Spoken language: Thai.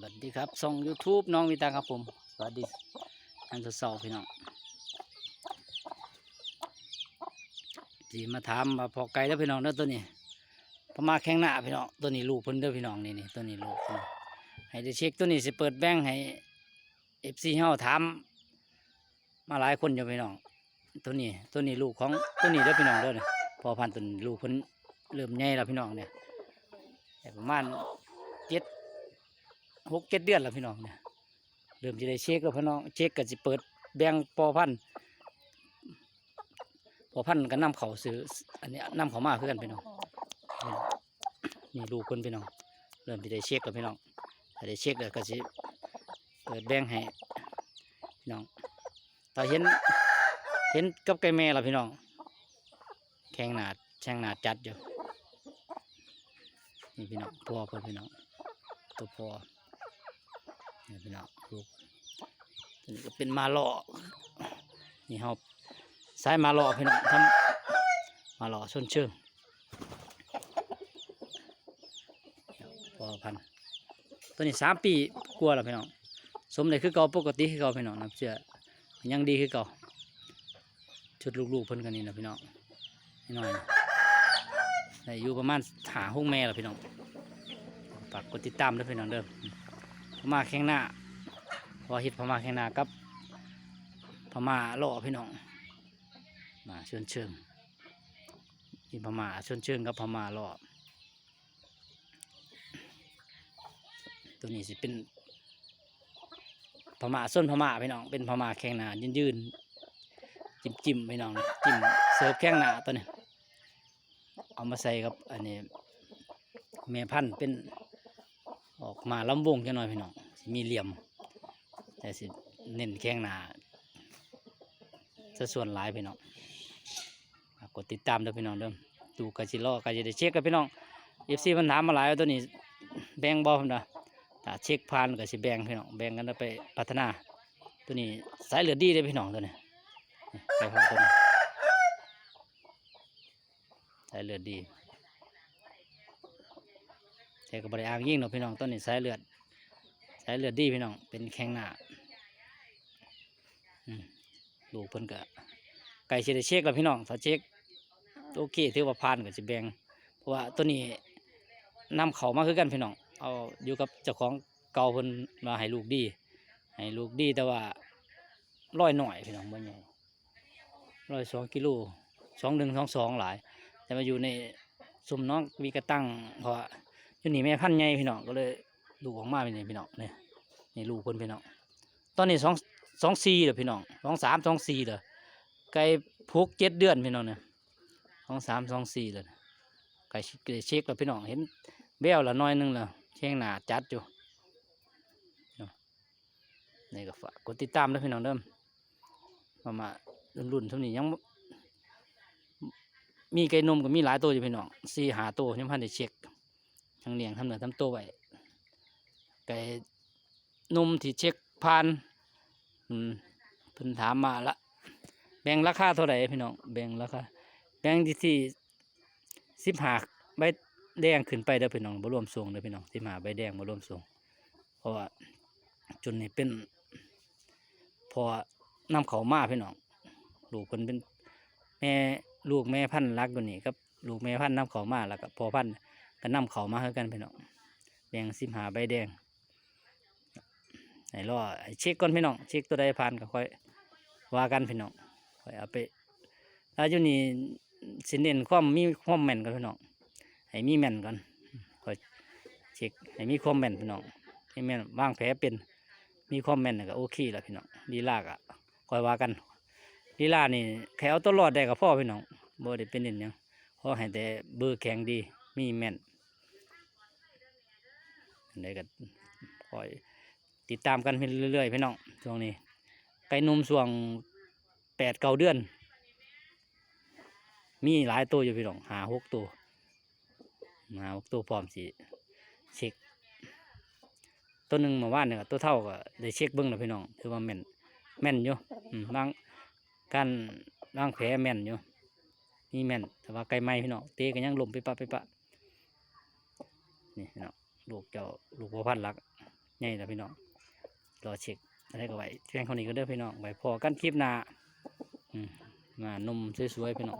วัสดีครับส่ง YouTube น้องวิตาครับผมสวัสดีท่านสาวพี่น้องที่มาถามมาพอไก่แล้วพี่น้องเด้อตัวนี้พม่าแข้งหน้าพี่น้องตัวนี้ลูกเพิ่นเด้อพี่น้องนี่ตัวนี้ลูกให้ได้เช็คตัวนี้สิเปิดแบงค์ให้ FC เฮาถามมาหลายคนอยู่พี่น้องตัวนี้ลูกของตัวนี้เด้อพี่น้องเด้อเนี่ยพอพันธุ์ตัวนี้ลูกเพิ่นเริ่มใหญ่แล้วพี่น้องเนี่ยประมาณ6-7 เดือนแล้วพี่น้องเนี่ยเริ่มจะได้เช็คแล้วพี่น้องเช็คก็จะเปิดแบ่งพอพันธุ์ก็นำเขาซื้ออันนี้นำเขามาเพื่อนพี่น้องนี่ลูกคนพี่น้องเริ่มจะได้เช็คแล้วพี่น้องถ้าได้เช็คแล้วก็จะเปิดแบ่งให้พี่น้องถ้าเห็นกับไก่แม่แล้วพี่น้องแข่งหนาจัดอยู่นี่พี่น้องพ่อเพื่อนพี่น้องตัวพ่อนี่พี่น้องลูกนี่ก็เป็นมาหล่อนี่เขาสายมาหล่อพี่น้องทำมาหล่อชนเชิงพอพันตัวนี้3 ปีกลัวแล้วพี่น้องสมเลยคือเก่าปกติคือเก่าพี่น้องน้ำเชื่อยังดีคือเก่าชุดลูกๆเพิ่นกันนี่นะพี่น้องนิดหน่อยได้อยู่ประมาณ5 แม่แล้วพี่น้องฝากกดติดตามด้วยพี่น้องเด้อพม่าแข้งหน้าพอฮิตพม่าแข้งหน้ากับพม่าหล่อพี่น้องมาเชิงนี่พม่าเชิงกับพม่าหล่อตัวนี้สิเป็นพม่าส้นพม่าพี่น้องเป็นพม่าแข้งหน้ายืนจิ้มพี่น้องจิ้มเสิร์ฟแข้งหน้าตัวนี้เอามาใส่กับอันนี้แม่พันธุ์เป็นออกมาลำวงแค่น้อยพี่น้องมีเหลี่ยมแต่สิเน้นแข้งหน้าส่วนหลายพี่น้องกดติดตามด้วยพี่น้องเดิมดูกาจิโร่กาจิได้เช็คกับพี่น้องFCมันถามมาหลายตัวนี้แบ่งบอลนะถ้าเช็คผ่านก็สิแบ่งพี่น้องแบ่งกันไปพัฒนาตัวนี้สายเลือดดีเลยพี่น้องตัวนี้ไก่พอตัวนี้สายเลือดดีใช้กับบริอ่างยิ่งเนาะพี่น้องต้นนี้สายเลือดดีพี่น้องเป็นแข้งหน้าลูกเพิ่นก็ไก่เชดเช็คแล้วพี่น้องถ้าเช็คโอเคถือว่าผ่านก็จะแบ่งเพราะว่าตัวนี้นำเขามาคือกันพี่น้องเอาอยู่กับเจ้าของเก่าเพิ่นมาให้ลูกดีแต่ว่าร้อยหน่อยพี่น้องบ่ใหญ่102 กิโล21 22หลายแต่มาอยู่ในสุ่มน้องมีกระตั้งเพราะอยู่นี่แม่พันธุ์ใหญ่พี่น้องก็เลยลูกออกมาเป็นนี่พี่น้องนี่ลูกคนพี่น้องตอนนี้24เด้อพี่น้อง23 24เด้อไก่6-7 เดือนพี่น้องเนี่ย23 24เลยไก่เช็คแล้วพี่น้องเห็นแววละน้อยนึงแล้วแข้งหน้าจัดอยู่นี่ก็ฝากกดติดตามด้วยพี่น้องเด้อมารุ่นเท่านี้ยังมีไก่นมก็มีหลายตัวอยู่พี่น้อง4-5 ตัวยังพันได้เช็คทั้งเลี้ยงทำเนื้อทำตัวไว้ไก่นมที่เช็คผ่านเพิ่นถามมาละแบ่งราคาเท่าไหร่พี่น้องแบ่งราคาแบ่งที่15 ใบแดงขึ้นไปเด้อพี่น้องบ่รวมส่งเด้อพี่น้อง15 ใบแดงบ่รวมส่งเพราะว่าจุดนี้เป็นพอนำเขามาพี่น้องลูกเพิ่นเป็นลูกแม่พันธุ์รักตัวนี้กับลูกแม่พันธุ์นำเขามาแล้วก็พอพันธุ์ก็นำเขามาให้กันพี่น้องแบ่ง15 ใบแดงให้รอเช็คก่อนพี่น้องเช็คตัวใดผ่านก็ค่อยว่ากันพี่น้องค่อยเอาไปแล้วอยู่นี่สิเน้นมีความแม่นกันพี่น้องให้มีแม่นก่อนค่อยเช็คให้มีความแม่นพี่น้องให้แม่นวางแผลเป็นมีความแม่นก็โอเคแล้วพี่น้องลีลาก็ค่อยว่ากันลีลานี่แค่เอาตัวรอดได้กับพ่อพี่น้องบ่ได้เป็นเน้นหยังขอให้แต่เบอร์แข็งดีมีแม่นได้ก็คอยติดตามกันเรื่อยๆพี่น้องช่วงนี้ไก่นมช่วง8-9 เดือนมีหลายตัวอยู่พี่น้อง5-6 ตัวพร้อมสิเช็คตัวหนึ่งเมื่อวานเนี่ยตัวเท่าก็ได้เช็คเบิ้งแล้วพี่น้องถือว่าแม่นอยู่บางการบางแผลแม่นอยู่นี่แม่นแต่ว่าไก่ไม้พี่น้องเตะกันยังล้มไปปะนี่พี่น้องลูกพ่อพันธุ์รัก ใหญ่แล้วพี่น้องรอเช็คอะไรก็ไว้แจ้งคนนี้ก็เด้อพี่น้องไว้พอกันคลิปหน้ามานุ่มสวยๆพี่น้อง